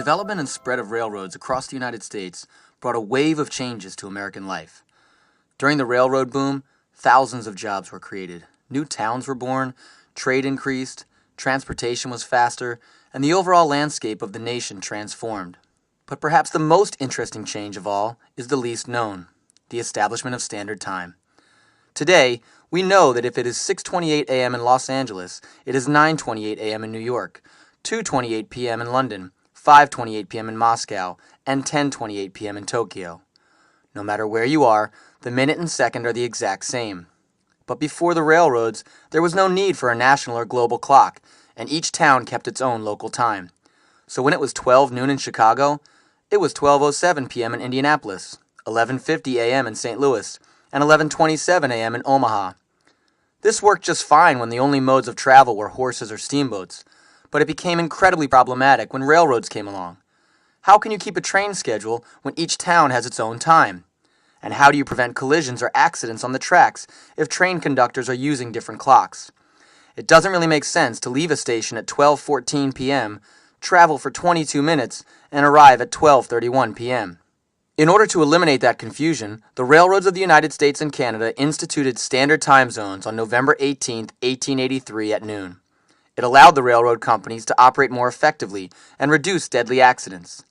development and spread of railroads across the United States brought a wave of changes to American life. During the railroad boom, thousands of jobs were created, new towns were born, trade increased, transportation was faster, and the overall landscape of the nation transformed. But perhaps the most interesting change of all is the least known, the establishment of Standard Time. Today, we know that if it is 6:28 a.m. in Los Angeles, it is 9:28 a.m. in New York, 2:28 p.m. in London, 5:28 p.m. in Moscow, and 10:28 p.m. in Tokyo. No matter where you are, the minute and second are the exact same. But before the railroads, there was no need for a national or global clock, and each town kept its own local time. So when it was 12 noon in Chicago, it was 12:07 p.m. in Indianapolis, 11:50 a.m. in St. Louis, and 11:27 a.m. in Omaha. This worked just fine when the only modes of travel were horses or steamboats, but it became incredibly problematic when railroads came along. How can you keep a train schedule when each town has its own time? And how do you prevent collisions or accidents on the tracks if train conductors are using different clocks? It doesn't really make sense to leave a station at 12:14 p.m., travel for 22 minutes, and arrive at 12:31 p.m. In order to eliminate that confusion, the railroads of the United States and Canada instituted standard time zones on November 18, 1883 at noon. It allowed the railroad companies to operate more effectively and reduce deadly accidents.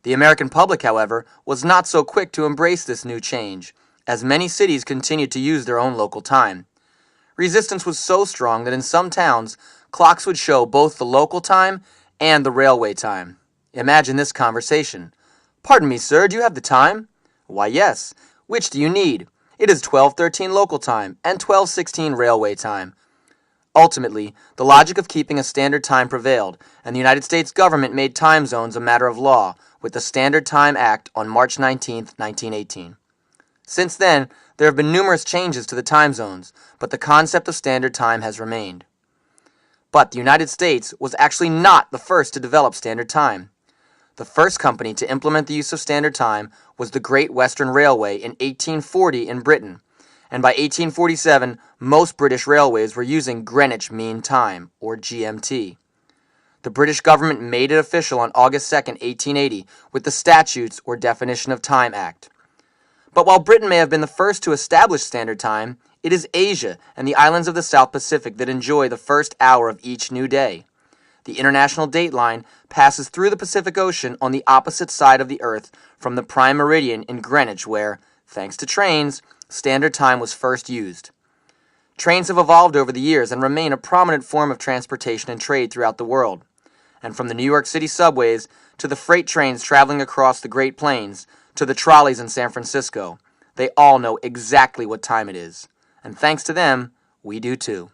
The American public, however, was not so quick to embrace this new change, as many cities continued to use their own local time. Resistance was so strong that in some towns, clocks would show both the local time and the railway time. Imagine this conversation. "Pardon me, sir, do you have the time?" "Why, yes. Which do you need?" "It is 12:13 local time and 12:16 railway time." Ultimately, the logic of keeping a standard time prevailed, and the United States government made time zones a matter of law with the Standard Time Act on March 19, 1918. Since then, there have been numerous changes to the time zones, but the concept of standard time has remained. But the United States was actually not the first to develop standard time. The first company to implement the use of standard time was the Great Western Railway in 1840 in Britain, and by 1847, most British railways were using Greenwich Mean Time, or GMT. The British government made it official on August 2, 1880, with the Statutes or Definition of Time Act. But while Britain may have been the first to establish standard time, it is Asia and the islands of the South Pacific that enjoy the first hour of each new day. The international dateline passes through the Pacific Ocean on the opposite side of the Earth from the prime meridian in Greenwich where, thanks to trains, standard time was first used. Trains have evolved over the years and remain a prominent form of transportation and trade throughout the world. And from the New York City subways to the freight trains traveling across the Great Plains to the trolleys in San Francisco, they all know exactly what time it is. And thanks to them, we do too.